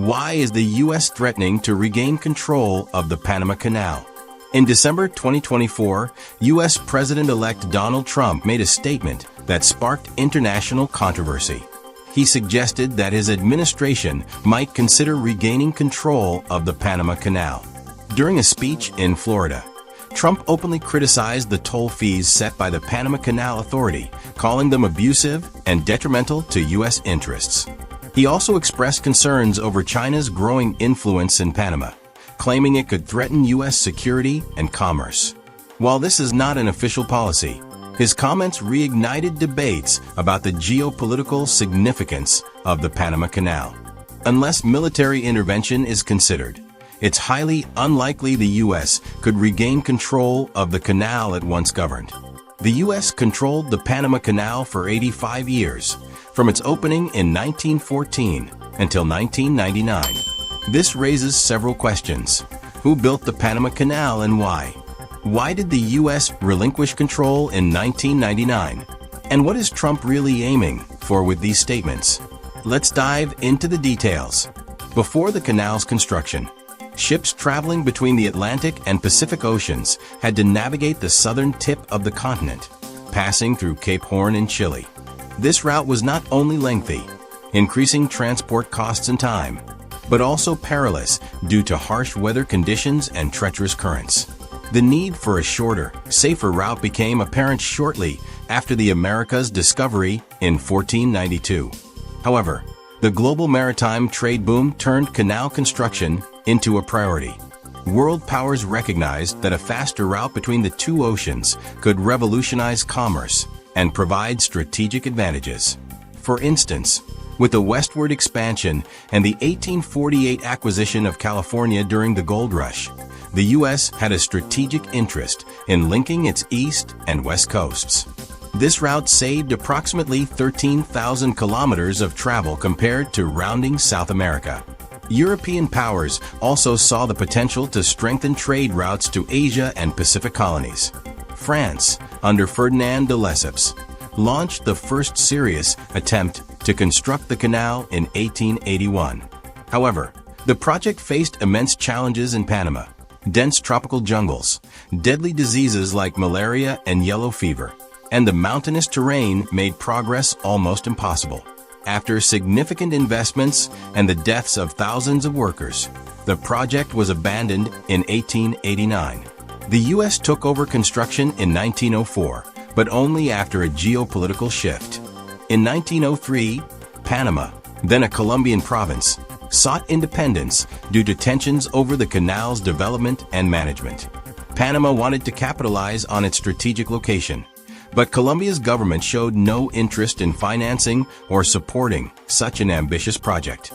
Why is the U.S. threatening to regain control of the Panama Canal? In December 2024, U.S. President-elect Donald Trump made a statement that sparked international controversy. He suggested that his administration might consider regaining control of the Panama Canal. During a speech in Florida, Trump openly criticized the toll fees set by the Panama Canal Authority, calling them abusive and detrimental to U.S. interests. He also expressed concerns over China's growing influence in Panama, claiming it could threaten U.S. security and commerce. While this is not an official policy, his comments reignited debates about the geopolitical significance of the Panama Canal. Unless military intervention is considered, it's highly unlikely the U.S. could regain control of the canal it once governed. The U.S. controlled the Panama Canal for 85 years, from its opening in 1914 until 1999. This raises several questions. Who built the Panama Canal and why? Why did the U.S. relinquish control in 1999? And what is Trump really aiming for with these statements? Let's dive into the details. Before the canal's construction, ships traveling between the Atlantic and Pacific Oceans had to navigate the southern tip of the continent, passing through Cape Horn in Chile. This route was not only lengthy, increasing transport costs and time, but also perilous due to harsh weather conditions and treacherous currents. The need for a shorter, safer route became apparent shortly after the Americas' discovery in 1492. However, the global maritime trade boom turned canal construction into a priority. World powers recognized that a faster route between the two oceans could revolutionize commerce and provide strategic advantages. For instance, with the westward expansion and the 1848 acquisition of California during the gold rush, the U.S. had a strategic interest in linking its east and west coasts. This route saved approximately 13,000 kilometers of travel compared to rounding South America. European powers also saw the potential to strengthen trade routes to Asia and Pacific colonies. France, under Ferdinand de Lesseps, launched the first serious attempt to construct the canal in 1881. However, the project faced immense challenges in Panama: dense tropical jungles, deadly diseases like malaria and yellow fever, and the mountainous terrain made progress almost impossible. After significant investments and the deaths of thousands of workers, the project was abandoned in 1889. The U.S. took over construction in 1904, but only after a geopolitical shift. In 1903, Panama, then a Colombian province, sought independence due to tensions over the canal's development and management. Panama wanted to capitalize on its strategic location, but Colombia's government showed no interest in financing or supporting such an ambitious project.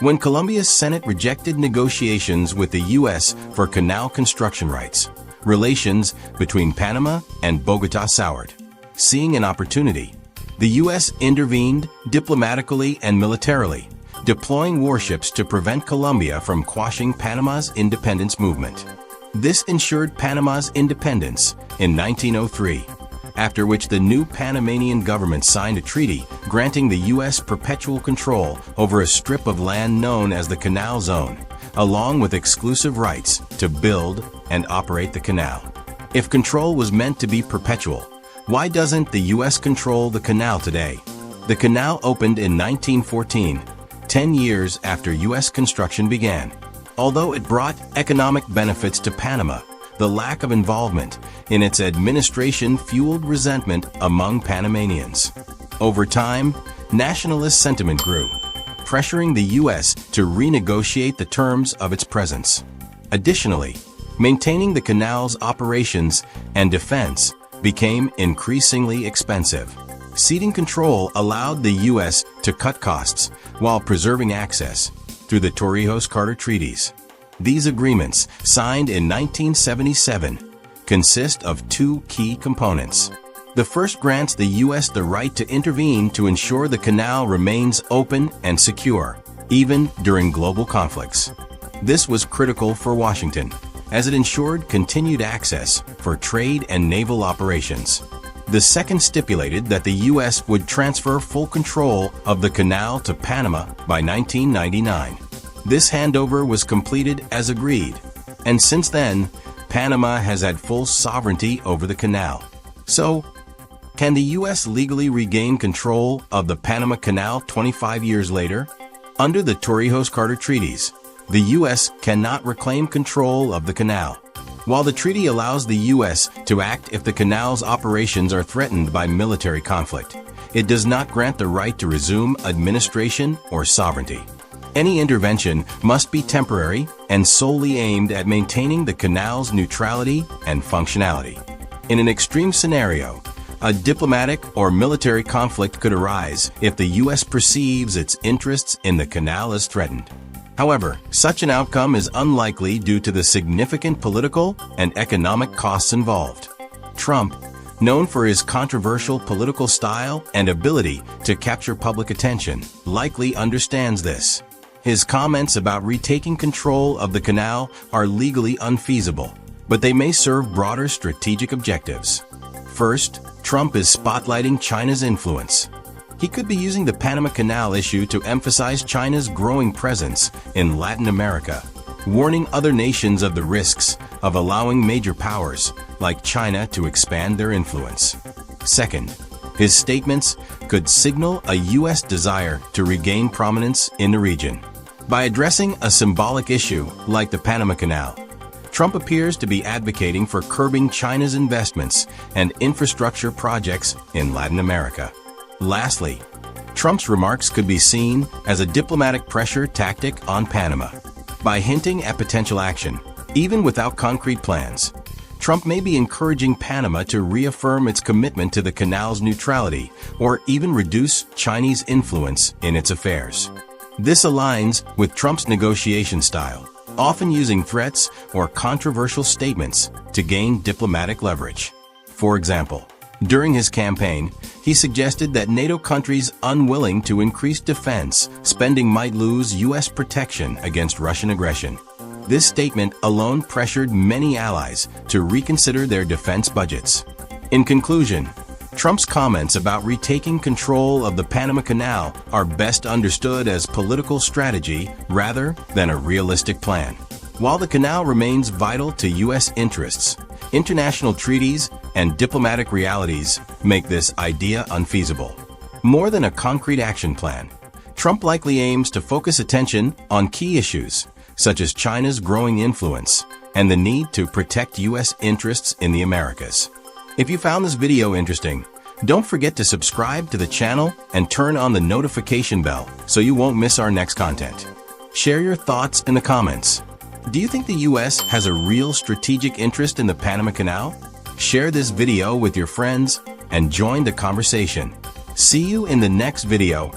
When Colombia's Senate rejected negotiations with the U.S. for canal construction rights, relations between Panama and Bogotá soured. Seeing an opportunity, the U.S. intervened diplomatically and militarily, deploying warships to prevent Colombia from quashing Panama's independence movement. This ensured Panama's independence in 1903, after which the new Panamanian government signed a treaty granting the U.S. perpetual control over a strip of land known as the Canal Zone, along with exclusive rights to build and operate the canal. If control was meant to be perpetual, why doesn't the U.S. control the canal today? The canal opened in 1914, 10 years after U.S. construction began. Although it brought economic benefits to Panama, the lack of involvement in its administration fueled resentment among Panamanians. Over time, nationalist sentiment grew, pressuring the U.S. to renegotiate the terms of its presence. Additionally, maintaining the canal's operations and defense became increasingly expensive. Ceding control allowed the U.S. to cut costs while preserving access through the Torrijos-Carter treaties. These agreements, signed in 1977, consist of two key components. The first grants the U.S. the right to intervene to ensure the canal remains open and secure, even during global conflicts. This was critical for Washington, as it ensured continued access for trade and naval operations. The second stipulated that the U.S. would transfer full control of the canal to Panama by 1999. This handover was completed as agreed, and since then, Panama has had full sovereignty over the canal. So, can the U.S. legally regain control of the Panama Canal 25 years later? Under the Torrijos-Carter treaties, the U.S. cannot reclaim control of the canal. While the treaty allows the U.S. to act if the canal's operations are threatened by military conflict, it does not grant the right to resume administration or sovereignty. Any intervention must be temporary and solely aimed at maintaining the canal's neutrality and functionality. In an extreme scenario, a diplomatic or military conflict could arise if the U.S. perceives its interests in the canal as threatened. However, such an outcome is unlikely due to the significant political and economic costs involved. Trump, known for his controversial political style and ability to capture public attention, likely understands this. His comments about retaking control of the canal are legally unfeasible, but they may serve broader strategic objectives. First, Trump is spotlighting China's influence. He could be using the Panama Canal issue to emphasize China's growing presence in Latin America, warning other nations of the risks of allowing major powers like China to expand their influence. Second, his statements could signal a U.S. desire to regain prominence in the region. By addressing a symbolic issue like the Panama Canal, Trump appears to be advocating for curbing China's investments and infrastructure projects in Latin America. Lastly, Trump's remarks could be seen as a diplomatic pressure tactic on Panama. By hinting at potential action, even without concrete plans, Trump may be encouraging Panama to reaffirm its commitment to the canal's neutrality or even reduce Chinese influence in its affairs. This aligns with Trump's negotiation style, often using threats or controversial statements to gain diplomatic leverage. For example, during his campaign, he suggested that NATO countries unwilling to increase defense spending might lose U.S. protection against Russian aggression. This statement alone pressured many allies to reconsider their defense budgets. In conclusion, Trump's comments about retaking control of the Panama Canal are best understood as political strategy rather than a realistic plan. While the canal remains vital to U.S. interests, international treaties and diplomatic realities make this idea unfeasible. More than a concrete action plan, Trump likely aims to focus attention on key issues such as China's growing influence and the need to protect U.S. interests in the Americas. If you found this video interesting, don't forget to subscribe to the channel and turn on the notification bell so you won't miss our next content. Share your thoughts in the comments. Do you think the U.S. has a real strategic interest in the Panama Canal? Share this video with your friends and join the conversation. See you in the next video.